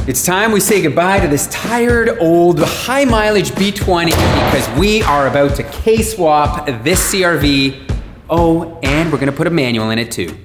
It's time we say goodbye to this tired, old, high mileage B20 because we are about to K-swap this CR-V. Oh, and we're gonna put a manual in it too.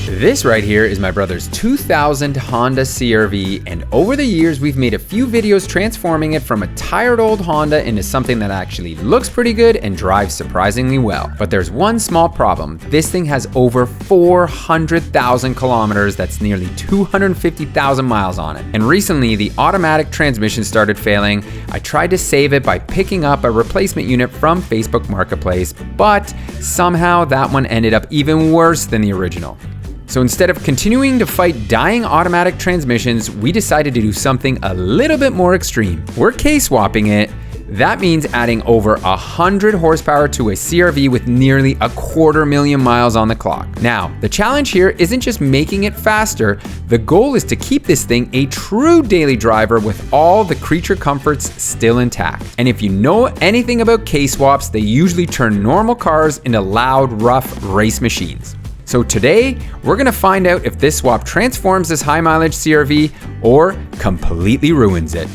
This right here is my brother's 2000 Honda CR-V, and over the years we've made a few videos transforming it from a tired old Honda into something that actually looks pretty good and drives surprisingly well. But there's one small problem. This thing has over 400,000 kilometers, that's nearly 250,000 miles on it. And recently the automatic transmission started failing. I tried to save it by picking up a replacement unit from Facebook Marketplace, but somehow that one ended up even worse than the original. So instead of continuing to fight dying automatic transmissions, we decided to do something a little bit more extreme. We're K-swapping it. That means adding over 100 horsepower to a CR-V with nearly 250,000 miles on the clock. Now, the challenge here isn't just making it faster. The goal is to keep this thing a true daily driver with all the creature comforts still intact. And if you know anything about K-swaps, they usually turn normal cars into loud, rough race machines. So today, we're gonna find out if this swap transforms this high mileage CR-V or completely ruins it.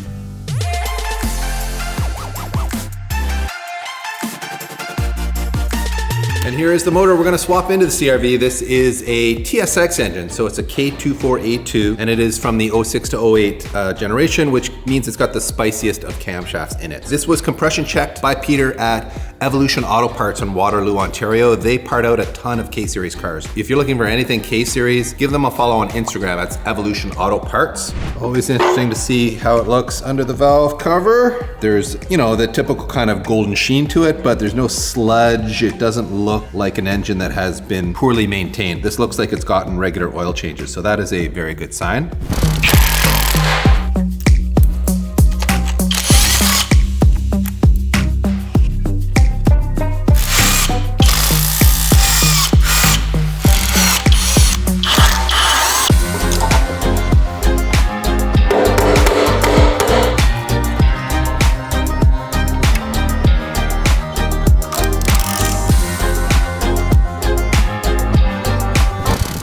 And here is the motor we're gonna swap into the CR-V. This is a TSX engine, so it's a K24A2, and it is from the 06 to 08 generation, which means it's got the spiciest of camshafts in it. This was compression checked by Peter at Evolution Auto Parts in Waterloo, Ontario. They part out a ton of K-Series cars. If you're looking for anything K-Series, give them a follow on Instagram. That's Evolution Auto Parts. Always interesting to see how it looks under the valve cover. There's, you know, the typical kind of golden sheen to it, but there's no sludge. It doesn't look like an engine that has been poorly maintained. This looks like it's gotten regular oil changes, so that is a very good sign.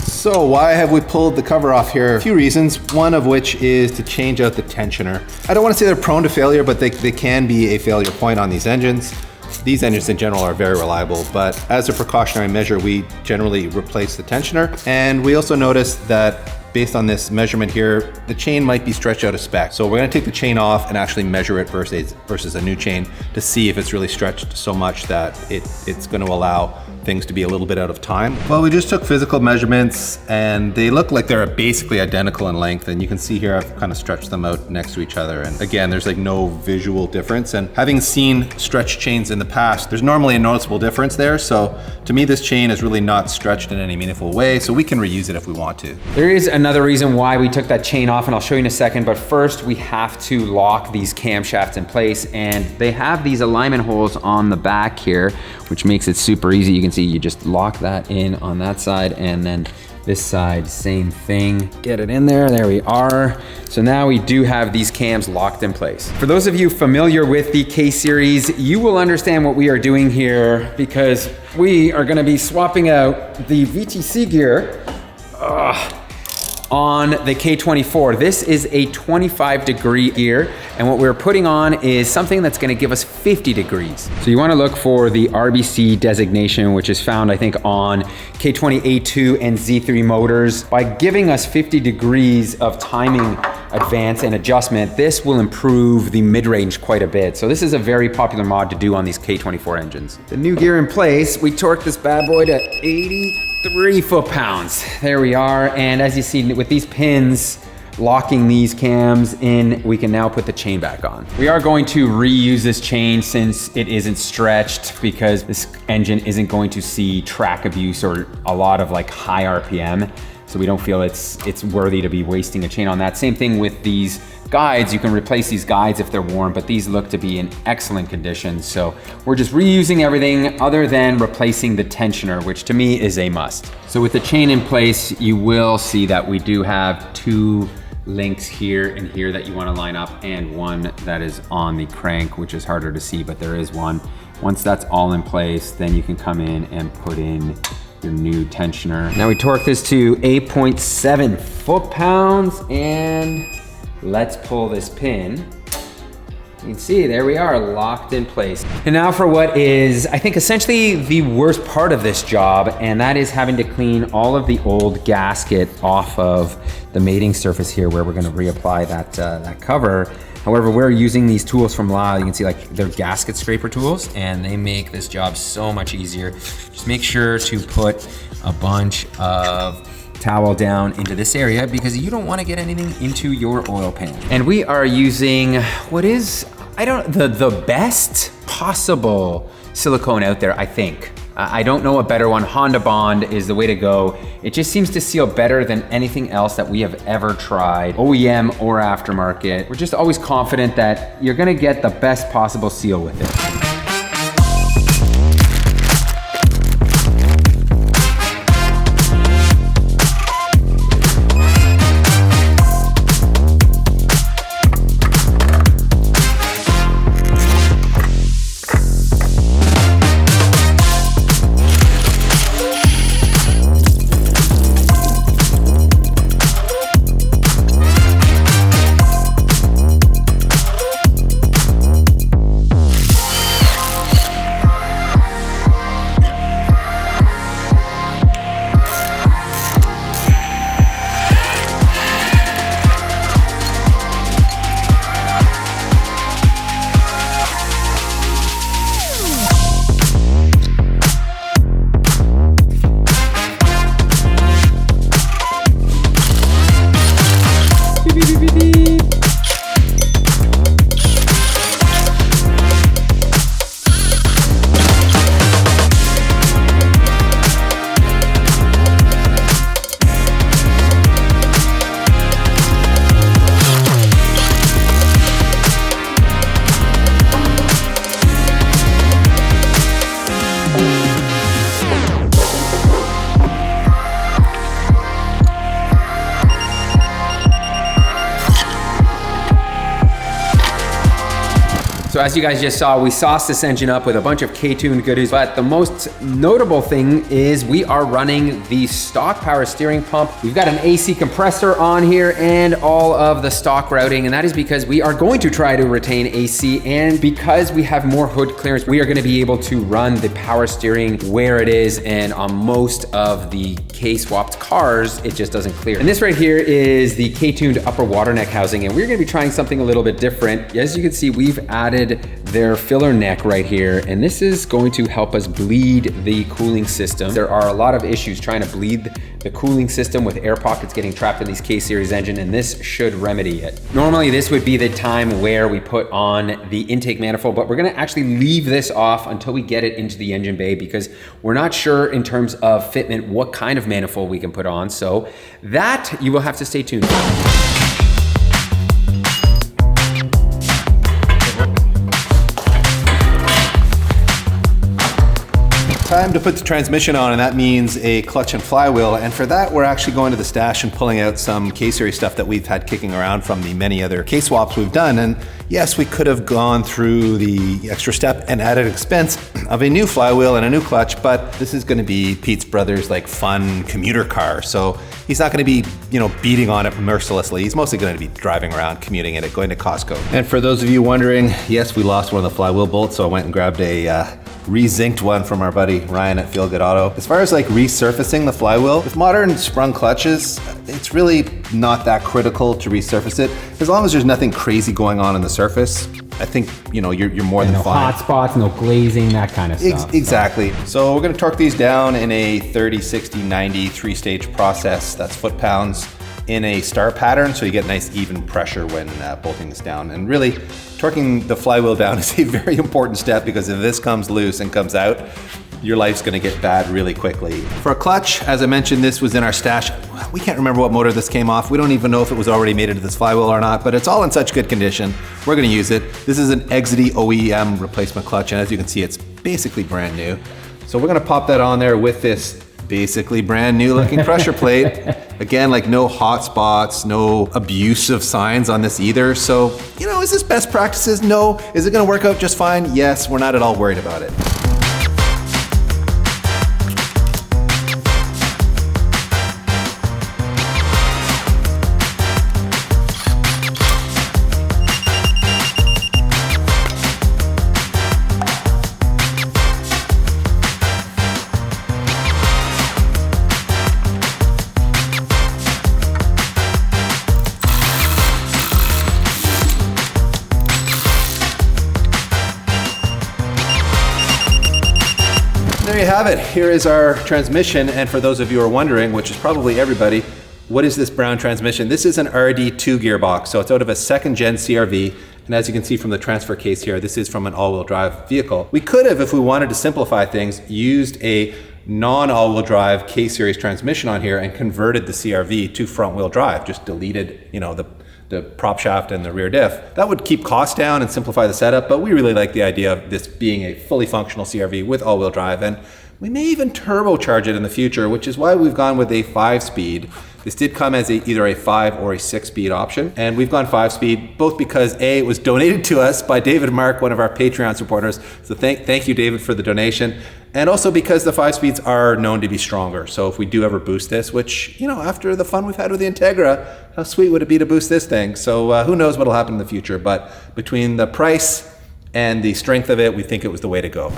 So why have we pulled the cover off here? A few reasons, one of which is to change out the tensioner. I don't want to say they're prone to failure, but they can be a failure point on these engines. These engines in general are very reliable, but as a precautionary measure, we generally replace the tensioner. And we also noticed that based on this measurement here, the chain might be stretched out of spec. So we're gonna take the chain off and actually measure it versus a new chain to see if it's really stretched so much that it's gonna allow things to be a little bit out of time. Well, we just took physical measurements and they look like they're basically identical in length. And you can see here, I've kind of stretched them out next to each other. And again, there's like no visual difference. And having seen stretched chains in the past, there's normally a noticeable difference there. So to me, this chain is really not stretched in any meaningful way. So we can reuse it if we want to. There is another reason why we took that chain off, and I'll show you in a second. But first, we have to lock these camshafts in place. And they have these alignment holes on the back here, which makes it super easy. You can see you just lock that in on that side, and then this side, same thing. Get it in there, there we are. So now we do have these cams locked in place. For those of you familiar with the K-Series, you will understand what we are doing here because we are gonna be swapping out the VTC gear on the K24. This is a 25-degree gear, and what we're putting on is something that's gonna give us 50 degrees. So you wanna look for the RBC designation, which is found, I think, on K20A2 and Z3 motors. By giving us 50 degrees of timing advance and adjustment, this will improve the mid-range quite a bit. So this is a very popular mod to do on these K24 engines. The new gear in place, we torqued this bad boy to 83 foot-pounds. There we are, and as you see with these pins locking these cams in, we can now put the chain back on. We are going to reuse this chain since it isn't stretched because this engine isn't going to see track abuse or a lot of like high RPM. So we don't feel it's worthy to be wasting a chain on that. Same thing with these guides. You can replace these guides if they're worn, but these look to be in excellent condition. So we're just reusing everything other than replacing the tensioner, which to me is a must. So with the chain in place, you will see that we do have two links here and here that you want to line up, and one that is on the crank, which is harder to see, but there is one. Once that's all in place, then you can come in and put in your new tensioner. Now we torque this to 8.7 foot-pounds, and Let's pull this pin. You can see, there we are, locked in place. And now for what is, I think, essentially the worst part of this job, and that is having to clean all of the old gasket off of the mating surface here where we're gonna reapply that cover. However, we're using these tools from Lyle. You can see like they're gasket scraper tools, and they make this job so much easier. Just make sure to put a bunch of towel down into this area because you don't want to get anything into your oil pan. And we are using what is, the best possible silicone out there, I think. I don't know a better one. Honda Bond is the way to go. It just seems to seal better than anything else that we have ever tried, OEM or aftermarket. We're just always confident that you're gonna get the best possible seal with it. So as you guys just saw, we sauced this engine up with a bunch of K-tuned goodies, but the most notable thing is we are running the stock power steering pump. We've got an AC compressor on here and all of the stock routing, and that is because we are going to try to retain AC, and because we have more hood clearance, we are gonna be able to run the power steering where it is, and on most of the K-swapped cars, it just doesn't clear. And this right here is the K-tuned upper water neck housing, and we're gonna be trying something a little bit different. As you can see, we've added their filler neck right here, and this is going to help us bleed the cooling system. There are a lot of issues trying to bleed the cooling system with air pockets getting trapped in these K-Series engine, and this should remedy it. Normally, this would be the time where we put on the intake manifold, but we're gonna actually leave this off until we get it into the engine bay because we're not sure in terms of fitment what kind of manifold we can put on. So that you will have to stay tuned. Time to put the transmission on, and that means a clutch and flywheel. And for that, we're actually going to the stash and pulling out some K-Series stuff that we've had kicking around from the many other K-swaps we've done. And yes, we could have gone through the extra step and added expense of a new flywheel and a new clutch, but this is gonna be Pete's brother's like fun commuter car. So he's not gonna be, beating on it mercilessly. He's mostly gonna be driving around, commuting in it, going to Costco. And for those of you wondering, yes, we lost one of the flywheel bolts, so I went and grabbed a re-zinced one from our buddy Ryan at Feel Good Auto. As far as like resurfacing the flywheel, with modern sprung clutches, it's really not that critical to resurface it. As long as there's nothing crazy going on in the surface, I think, you're more than no fine. Hot spots, no glazing, that kind of stuff. Exactly. So we're gonna torque these down in a 30, 60, 90, three-stage process. That's foot-pounds in a star pattern, so you get nice even pressure when bolting this down. And really, torquing the flywheel down is a very important step because if this comes loose and comes out, your life's gonna get bad really quickly. For a clutch, as I mentioned, this was in our stash. We can't remember what motor this came off. We don't even know if it was already made into this flywheel or not, but it's all in such good condition. We're gonna use it. This is an Exidy OEM replacement clutch, and as you can see, it's basically brand new. So we're gonna pop that on there with this basically brand new looking pressure plate. Again, like no hot spots, no abusive signs on this either. So, is this best practices? No. Is it gonna work out just fine? Yes, we're not at all worried about it. there you have it. Here is our transmission, and for those of you who are wondering, which is probably everybody, what is this brown transmission? This is an RD2 gearbox, so it's out of a second gen CRV, and as you can see from the transfer case here, this is from an all-wheel drive vehicle. We could have, if we wanted to simplify things, used a non-all-wheel drive K-series transmission on here and converted the CRV to front-wheel drive, just deleted, you know, the prop shaft and the rear diff. That would keep costs down and simplify the setup, but we really like the idea of this being a fully functional CRV with all-wheel drive, and we may even turbocharge it in the future, which is why we've gone with a 5-speed. This did come as either a 5 or a 6-speed option, and we've gone 5-speed both because A, it was donated to us by David Mark, one of our Patreon supporters, so thank you, David, for the donation, and also because the 5-speeds are known to be stronger. So if we do ever boost this, which, you know, after the fun we've had with the Integra, how sweet would it be to boost this thing? So who knows what'll happen in the future, but between the price and the strength of it, we think it was the way to go.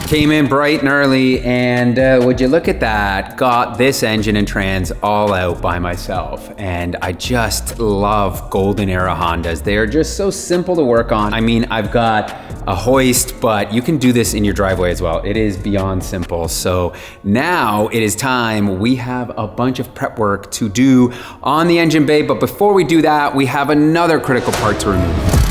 Came in bright and early, and would you look at that, got this engine and trans all out by myself. And I just love golden era Hondas. They are just so simple to work on. I mean, I've got a hoist, but you can do this in your driveway as well. It is beyond simple. So now it is time. We have a bunch of prep work to do on the engine bay, but before we do that, we have another critical part to remove.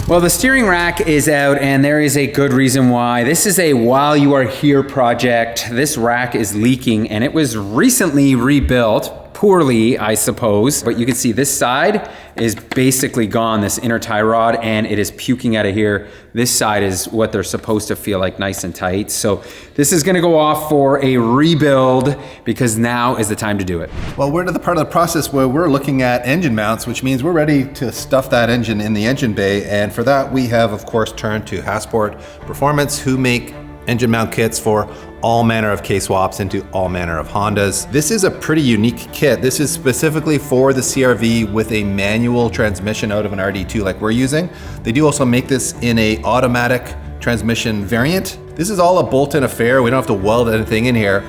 Well, the steering rack is out, and there is a good reason why. This is a while you are here project. This rack is leaking, and it was recently rebuilt. Poorly, I suppose, but you can see this side is basically gone, this inner tie rod, and it is puking out of here. This side is what they're supposed to feel like, nice and tight. So this is gonna go off for a rebuild because now is the time to do it. Well, we're to the part of the process where we're looking at engine mounts, which means we're ready to stuff that engine in the engine bay. And for that, we have, of course, turned to Hasport Performance, who make engine mount kits for all manner of K-swaps into all manner of Hondas. This is a pretty unique kit. This is specifically for the CR-V with a manual transmission out of an RD2 like we're using. They do also make this in a automatic transmission variant. This is all a bolt-in affair. We don't have to weld anything in here.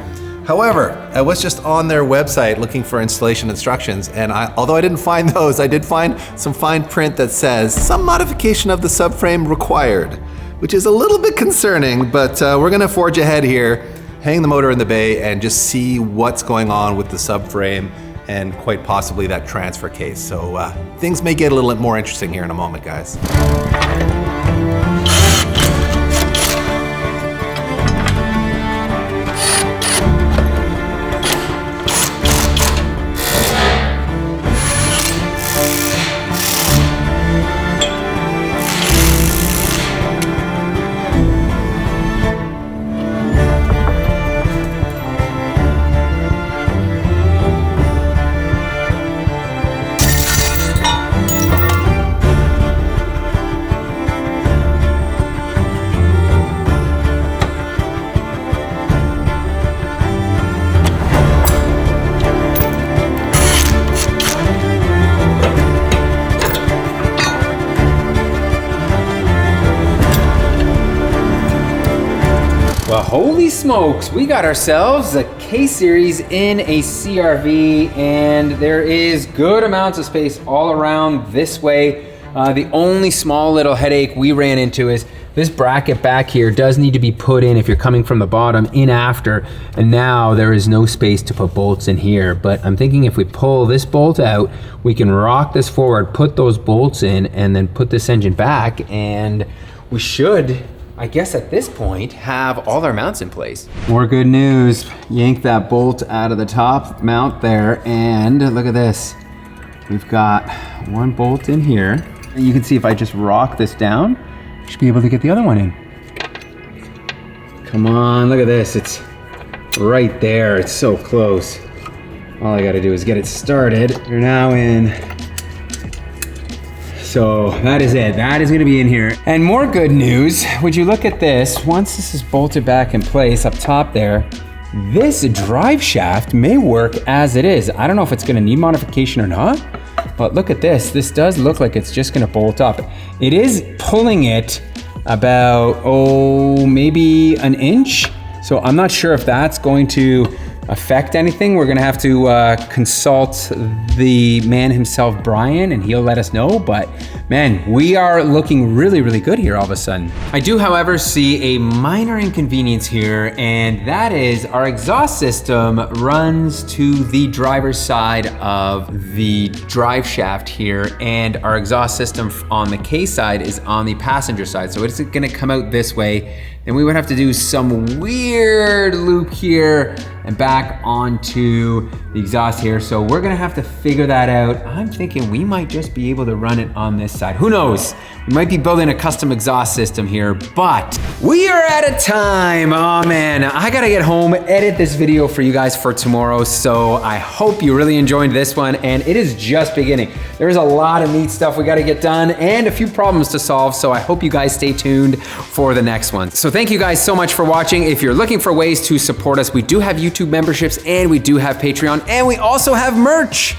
However, I was just on their website looking for installation instructions, and although I didn't find those, I did find some fine print that says some modification of the subframe required, which is a little bit concerning, but we're gonna forge ahead here, hang the motor in the bay, and just see what's going on with the subframe and quite possibly that transfer case. So things may get a little bit more interesting here in a moment, guys. Well, holy smokes, we got ourselves a K-Series in a CR-V, and there is good amounts of space all around this way. The only small little headache we ran into is this bracket back here does need to be put in if you're coming from the bottom in after, and now there is no space to put bolts in here. But I'm thinking if we pull this bolt out, we can rock this forward, put those bolts in, and then put this engine back, and we should, I guess at this point, have all our mounts in place. More good news. Yank that bolt out of the top mount there, and look at this. We've got one bolt in here. And you can see if I just rock this down, I should be able to get the other one in. Come on, look at this. It's right there. It's so close. All I gotta do is get it started. You're now in. So that is it. That is gonna be in here. And more good news, would you look at this, once this is bolted back in place up top there, this drive shaft may work as it is. I don't know if it's gonna need modification or not, but look at this. This does look like it's just gonna bolt up. It is pulling it about, maybe an inch. So I'm not sure if that's going to affect anything. We're gonna have to consult the man himself, Brian, and he'll let us know. But man, we are looking really, really good here all of a sudden. I do, however, see a minor inconvenience here, and that is our exhaust system runs to the driver's side of the drive shaft here, and our exhaust system on the K side is on the passenger side. So it's gonna come out this way. Then we would have to do some weird loop here and back onto the exhaust here. So we're gonna have to figure that out. I'm thinking we might just be able to run it on this side. Who knows? We might be building a custom exhaust system here, but we are out of time. Oh man, I gotta get home, edit this video for you guys for tomorrow. So I hope you really enjoyed this one, and it is just beginning. There's a lot of neat stuff we gotta get done and a few problems to solve. So I hope you guys stay tuned for the next one. So thank you guys so much for watching. If you're looking for ways to support us, we do have YouTube memberships and we do have Patreon, and we also have merch.